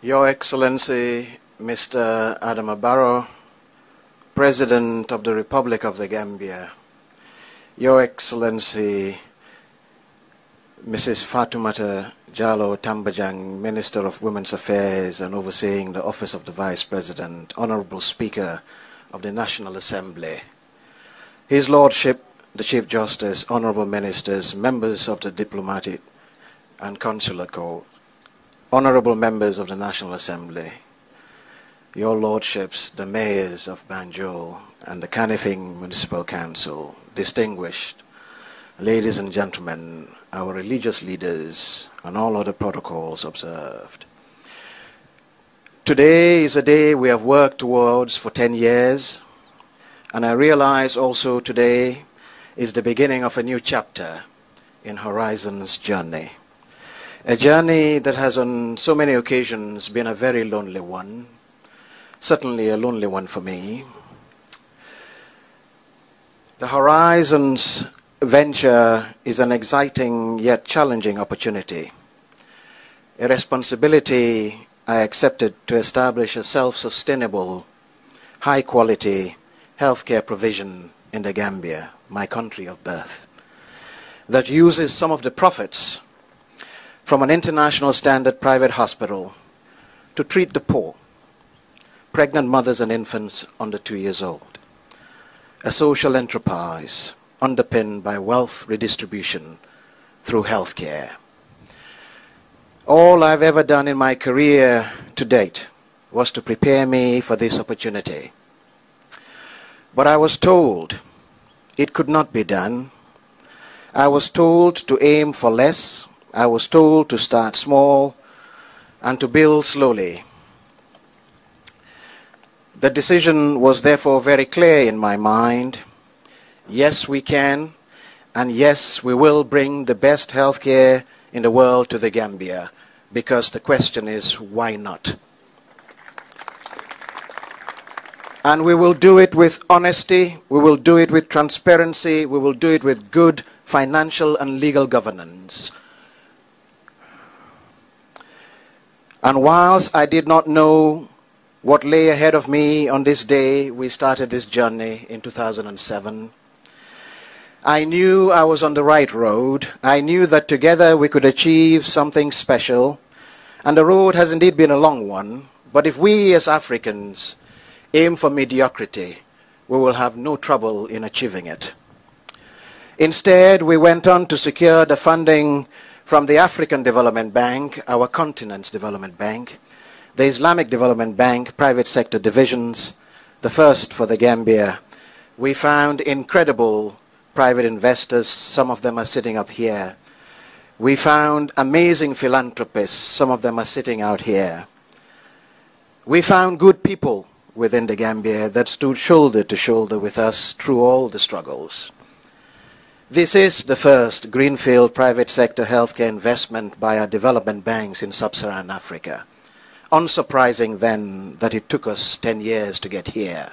Your Excellency, Mr. Adama Barrow, President of the Republic of the Gambia, Your Excellency, Mrs. Fatoumata Jallow Tambajang, Minister of Women's Affairs and overseeing the Office of the Vice President, Honorable Speaker of the National Assembly, His Lordship, the Chief Justice, Honorable Ministers, members of the Diplomatic and Consular Corps, Honorable members of the National Assembly, Your Lordships, the Mayors of Banjul and the Kanifing Municipal Council, distinguished ladies and gentlemen, our religious leaders, and all other protocols observed. Today is a day we have worked towards for 10 years, and I realize also today is the beginning of a new chapter in Horizon's journey. A journey that has on so many occasions been a very lonely one, certainly a lonely one for me. The Horizon's venture is an exciting yet challenging opportunity, a responsibility I accepted to establish a self-sustainable, high-quality healthcare provision in the Gambia, my country of birth, that uses some of the profits from an international standard private hospital to treat the poor, pregnant mothers and infants under 2 years old. A social enterprise underpinned by wealth redistribution through healthcare. All I've ever done in my career to date was to prepare me for this opportunity. But I was told it could not be done. I was told to aim for less. I was told to start small and to build slowly. The decision was therefore very clear in my mind. Yes, we can, and yes, we will bring the best healthcare in the world to the Gambia, because the question is, why not? And we will do it with honesty, we will do it with transparency, we will do it with good financial and legal governance. And whilst I did not know what lay ahead of me on this day we started this journey in 2007, I knew I was on the right road. I knew that together we could achieve something special. And the road has indeed been a long one. But if we as Africans aim for mediocrity, we will have no trouble in achieving it. Instead, we went on to secure the funding from the African Development Bank, our continent's development bank, the Islamic Development Bank, private sector divisions, the first for the Gambia. We found incredible private investors, some of them are sitting up here. We found amazing philanthropists, some of them are sitting out here. We found good people within the Gambia that stood shoulder to shoulder with us through all the struggles. This is the first greenfield private sector healthcare investment by our development banks in sub-Saharan Africa. Unsurprising then that it took us 10 years to get here.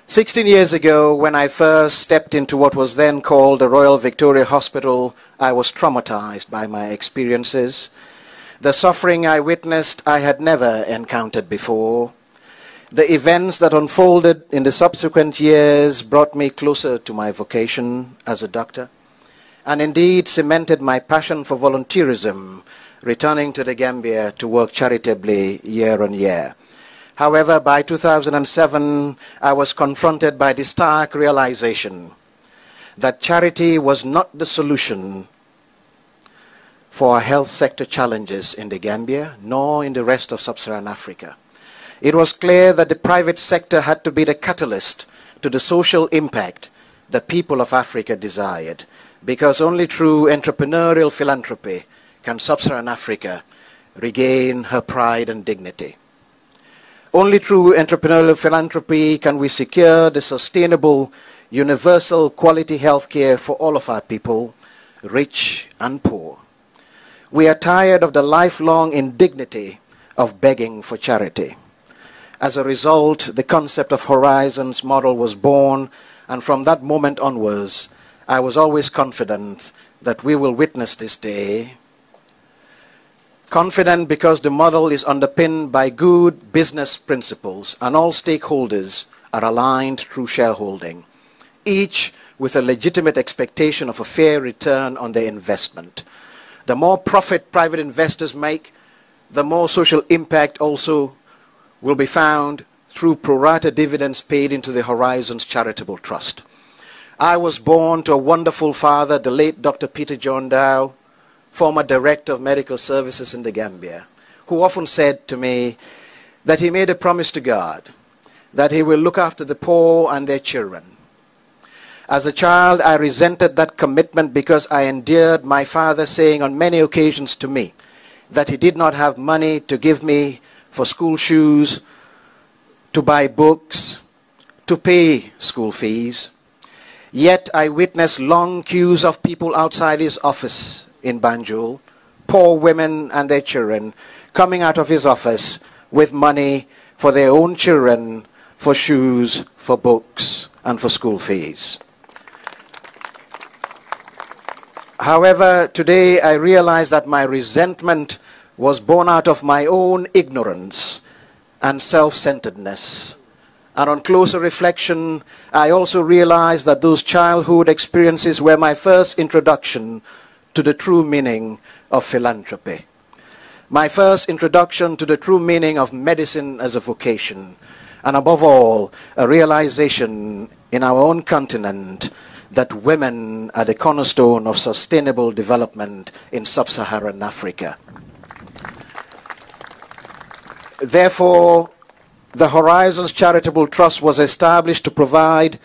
16 years ago, when I first stepped into what was then called the Royal Victoria Hospital, I was traumatized by my experiences. The suffering I witnessed I had never encountered before. The events that unfolded in the subsequent years brought me closer to my vocation as a doctor, and indeed cemented my passion for volunteerism, returning to the Gambia to work charitably year on year. However, by 2007, I was confronted by the stark realization that charity was not the solution for our health sector challenges in the Gambia, nor in the rest of sub-Saharan Africa. It was clear that the private sector had to be the catalyst to the social impact the people of Africa desired, because only through entrepreneurial philanthropy can sub-Saharan Africa regain her pride and dignity. Only through entrepreneurial philanthropy can we secure the sustainable, universal quality healthcare for all of our people, rich and poor. We are tired of the lifelong indignity of begging for charity. As a result, the concept of Horizon's model was born, and from that moment onwards, I was always confident that we will witness this day Confident because the model is underpinned by good business principles and all stakeholders are aligned through shareholding, each with a legitimate expectation of a fair return on their investment. The more profit private investors make, the more social impact also will be found through pro rata dividends paid into the Horizons Charitable Trust. I was born to a wonderful father, the late Dr. Peter John Dow, former Director of Medical Services in the Gambia, who often said to me that he made a promise to God that he will look after the poor and their children. As a child, I resented that commitment because I endured my father saying on many occasions to me that he did not have money to give me for school shoes, to buy books, to pay school fees. Yet I witnessed long queues of people outside his office in Banjul, poor women and their children, coming out of his office with money for their own children, for shoes, for books, and for school fees. However, today I realize that my resentment was born out of my own ignorance and self-centeredness. And on closer reflection, I also realized that those childhood experiences were my first introduction to the true meaning of philanthropy. My first introduction to the true meaning of medicine as a vocation. And above all, a realization in our own continent that women are the cornerstone of sustainable development in sub-Saharan Africa. Therefore, the Horizons Charitable Trust was established to provide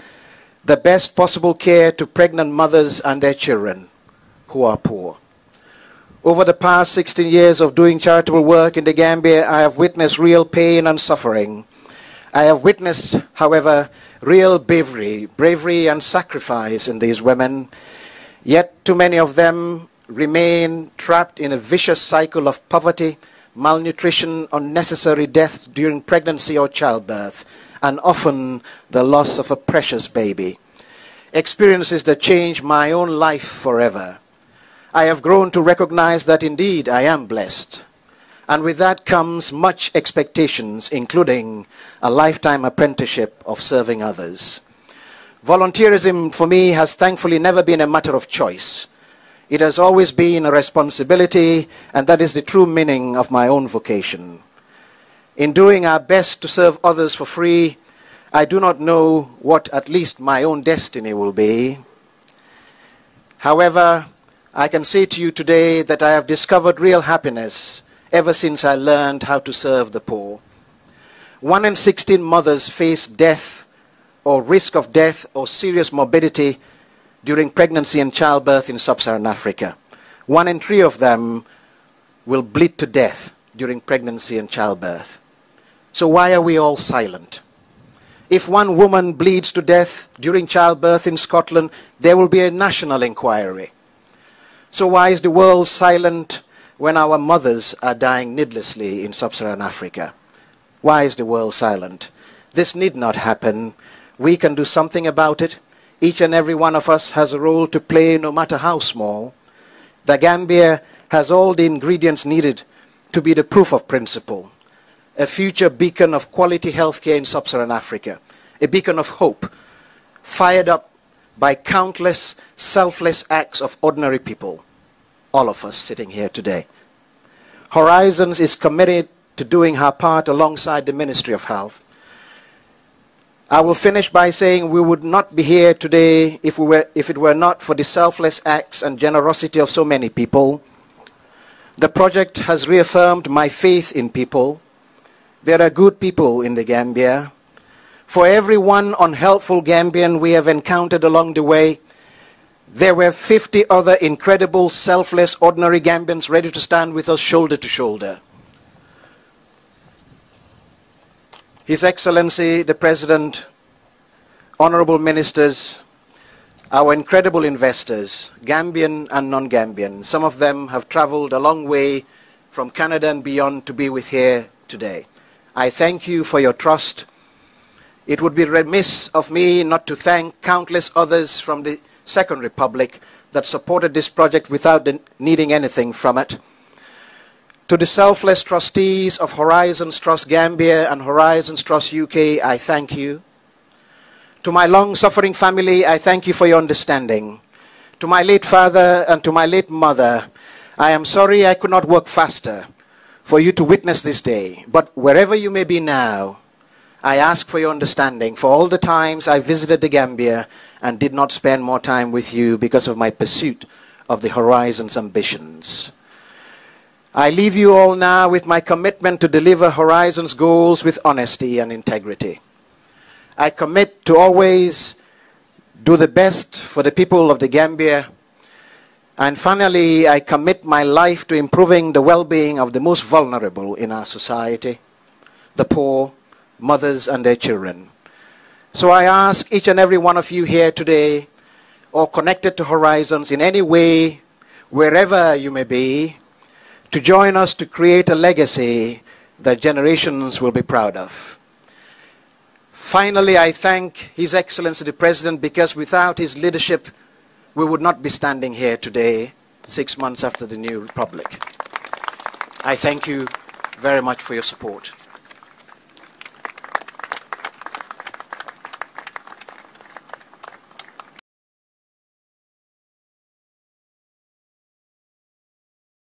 the best possible care to pregnant mothers and their children who are poor. Over the past 16 years of doing charitable work in the Gambia, I have witnessed real pain and suffering. I have witnessed, however, real bravery and sacrifice in these women, yet too many of them remain trapped in a vicious cycle of poverty, malnutrition, unnecessary deaths during pregnancy or childbirth, and often the loss of a precious baby. Experiences that change my own life forever. I have grown to recognize that indeed I am blessed. And with that comes much expectations, including a lifetime apprenticeship of serving others. Volunteerism for me has thankfully never been a matter of choice. It has always been a responsibility, and that is the true meaning of my own vocation. In doing our best to serve others for free, I do not know what at least my own destiny will be. However, I can say to you today that I have discovered real happiness ever since I learned how to serve the poor. 1 in 16 mothers face death or risk of death or serious morbidity during pregnancy and childbirth in sub-Saharan Africa. 1 in 3 of them will bleed to death during pregnancy and childbirth. So why are we all silent? If 1 woman bleeds to death during childbirth in Scotland, there will be a national inquiry. So why is the world silent when our mothers are dying needlessly in sub-Saharan Africa? Why is the world silent? This need not happen. We can do something about it. Each and every one of us has a role to play, no matter how small. The Gambia has all the ingredients needed to be the proof of principle. A future beacon of quality healthcare in sub-Saharan Africa. A beacon of hope, fired up by countless selfless acts of ordinary people. All of us sitting here today. Horizons is committed to doing her part alongside the Ministry of Health. I will finish by saying we would not be here today if it were not for the selfless acts and generosity of so many people. The project has reaffirmed my faith in people. There are good people in the Gambia. For every one unhelpful Gambian we have encountered along the way, there were 50 other incredible, selfless, ordinary Gambians ready to stand with us shoulder to shoulder. His Excellency, the President, honorable ministers, our incredible investors, Gambian and non-Gambian, some of them have traveled a long way from Canada and beyond to be with here today. I thank you for your trust. It would be remiss of me not to thank countless others from the Second Republic that supported this project without needing anything from it. To the selfless trustees of Horizons Trust Gambia and Horizons Trust UK, I thank you. To my long-suffering family, I thank you for your understanding. To my late father and to my late mother, I am sorry I could not work faster for you to witness this day. But wherever you may be now, I ask for your understanding for all the times I visited the Gambia and did not spend more time with you because of my pursuit of the Horizons ambitions. I leave you all now with my commitment to deliver Horizons goals with honesty and integrity. I commit to always do the best for the people of the Gambia. And finally, I commit my life to improving the well-being of the most vulnerable in our society, the poor, mothers and their children. So I ask each and every one of you here today, or connected to Horizons in any way, wherever you may be, to join us to create a legacy that generations will be proud of. Finally, I thank His Excellency the President, because without his leadership, we would not be standing here today, 6 months after the new republic. I thank you very much for your support.